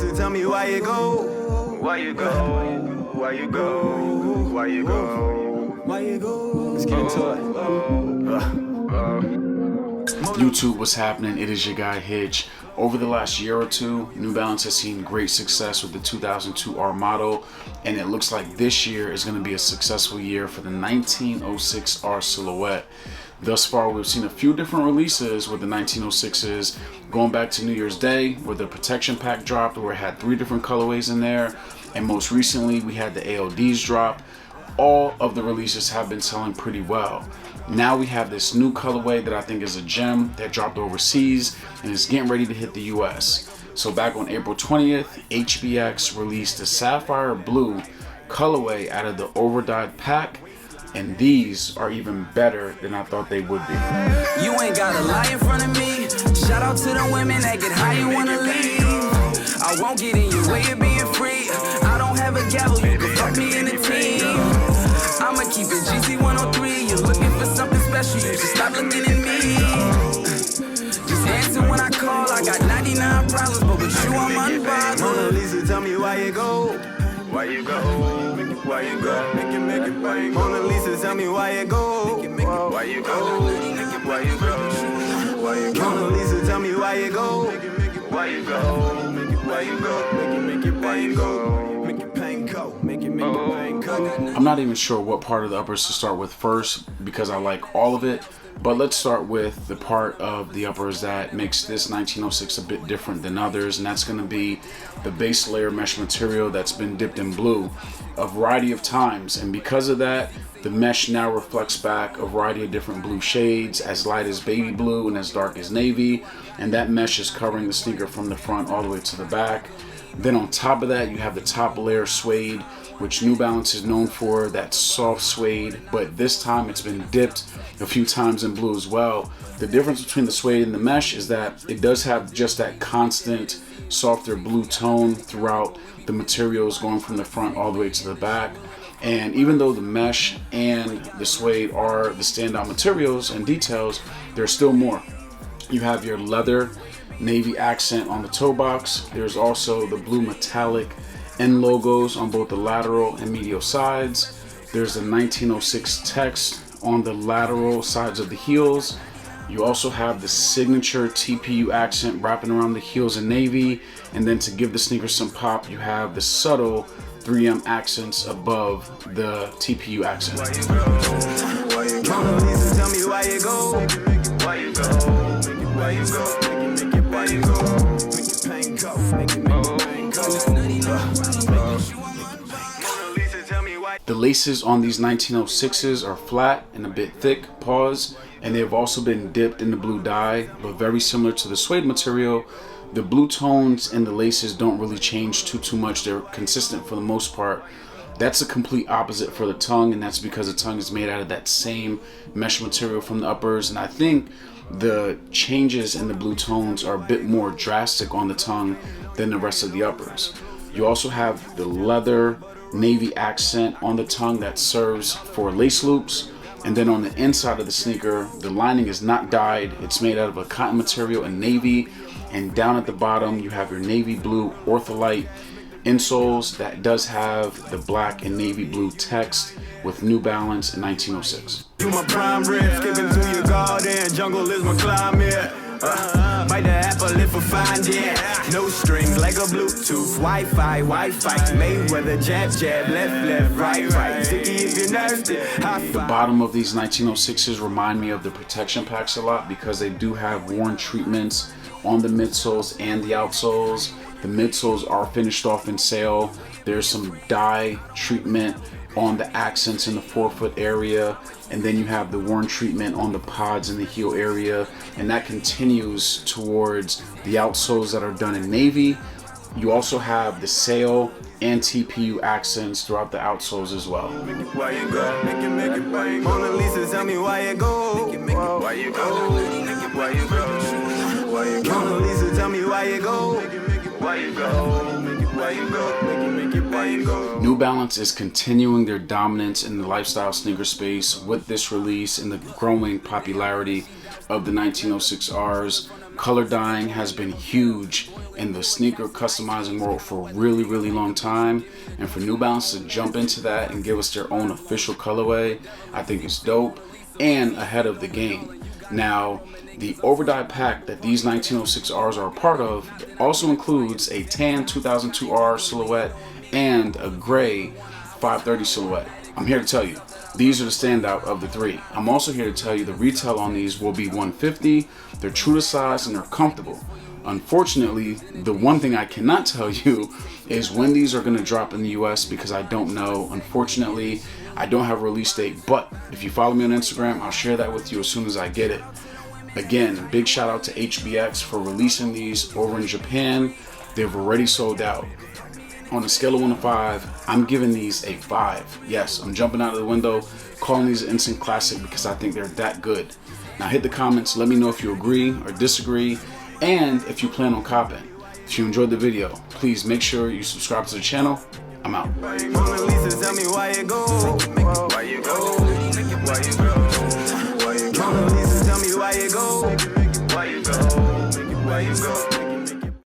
Lisa, tell me why you go. Why you go? Why you go? Why you go? Why you go? Let's get into it. YouTube, what's happening? It is your guy Hitch. Over the last year or two, New Balance has seen great success with the 2002R model, and it looks like this year is going to be a successful year for the 1906R silhouette. Thus far, we've seen a few different releases with the 1906s, going back to New Year's Day, where the protection pack dropped, where it had 3 different colorways in there, and most recently we had the ALDs drop. All of the releases have been selling pretty well. Now we have this new colorway that I think is a gem that dropped overseas and is getting ready to hit the US. So back on April 20th, HBX released the Sapphire Blue colorway out of the Overdyed pack, and these are even better than I thought they would be. You ain't gotta lie in front of me. Shout out to the women that get high and wanna leave. I won't get in your way of being free. I don't have a gavel, you can fuck me in the team. I'ma keep it GC 103. You're looking for something special, you should stop looking at me. Just answer when I call. I got 99 problems, but with you I'm unbothered. Mona Lisa, tell me why you go. Why you go? Why you go? Make it bang. Mona Lisa, tell me why you go. Why you go? Why you go? Why you go? Mona Lisa, tell me why you go. Why you go? Why you go? Make it bang go. Make it bang go. Make it bang go. I'm not even sure what part of the uppers to start with first because I like all of it, but let's start with the part of the uppers that makes this 1906 a bit different than others, and that's going to be the base layer mesh material that's been dipped in blue a variety of times, and because of that, the mesh now reflects back a variety of different blue shades, as light as baby blue and as dark as navy, and that mesh is covering the sneaker from the front all the way to the back. Then on top of that, you have the top layer suede, which New Balance is known for, that soft suede, but this time it's been dipped a few times in blue as well. The difference between the suede and the mesh is that it does have just that constant softer blue tone throughout the materials going from the front all the way to the back. And even though the mesh and the suede are the standout materials and details, there's still more. You have your leather navy accent on the toe box. There's also the blue metallic end logos on both the lateral and medial sides. There's the 1906 text on the lateral sides of the heels. You also have the signature TPU accent wrapping around the heels in navy, and then to give the sneaker some pop, you have the subtle 3M accents above the TPU accent. Mona Lisa, tell me why you go. Why you go? Why you go? Why you go? Make it bang go. Make it bang go. The laces on these 1906s are flat and a bit thick, and they have also been dipped in the blue dye, but very similar to the suede material. The blue tones and the laces don't really change too much. They're consistent for the most part. That's a complete opposite for the tongue, and that's because the tongue is made out of that same mesh material from the uppers, and I think the changes in the blue tones are a bit more drastic on the tongue than the rest of the uppers. You also have the leather navy accent on the tongue that serves for lace loops, and then on the inside of the sneaker, the lining is not dyed. It's made out of a cotton material in navy, and down at the bottom you have your navy blue ortholite insoles that does have the black and navy blue text with New Balance in 1906. You my prime rib, skipping through your garden. Jungle is my climate. Bite the apple if I find it. No strings like a Bluetooth, Wi-Fi. Mayweather, jab, left, right. Sticky if you're nasty. The bottom of these 1906s remind me of the protection packs a lot because they do have worn treatments on the midsoles and the outsoles. The midsoles are finished off in sale. There's some dye treatment on the accents in the forefoot area, and then you have the worn treatment on the pods in the heel area, and that continues towards the outsoles that are done in navy. You also have the sail and TPU accents throughout the outsoles as well. Why you go? Make it bang. Mona Lisa, tell me why you go. Why you go? Why you go? Why you go? Mona Lisa, tell me why you go. Why you go? Why you go? Make it bang go. New Balance is continuing their dominance in the lifestyle sneaker space with this release and the growing popularity of the 1906Rs. Color dyeing has been huge in the sneaker customizing world for a really, really long time. And for New Balance to jump into that and give us their own official colorway, I think it's dope and ahead of the game. Now, the Overdyed pack that these 1906Rs are a part of also includes a tan 2002R silhouette and a gray 530 silhouette. I'm here to tell you, these are the standout of the three. I'm also here to tell you the retail on these will be $150. They're true to size and they're comfortable. Unfortunately, the one thing I cannot tell you is when these are going to drop in the US because I don't know. Unfortunately, I don't have a release date, but if you follow me on Instagram, I'll share that with you as soon as I get it. Again, big shout out to HBX for releasing these over in Japan. They've already sold out. On a scale of 1 to 5, I'm giving these a 5. Yes, I'm jumping out of the window, calling these an instant classic because I think they're that good. Now hit the comments, let me know if you agree or disagree, and if you plan on copping. If you enjoyed the video, please make sure you subscribe to the channel. I'm out. Mona Lisa, tell me why you go. Why you go? Why you go? Mona Lisa, tell me why you go. Why you go? Why you go?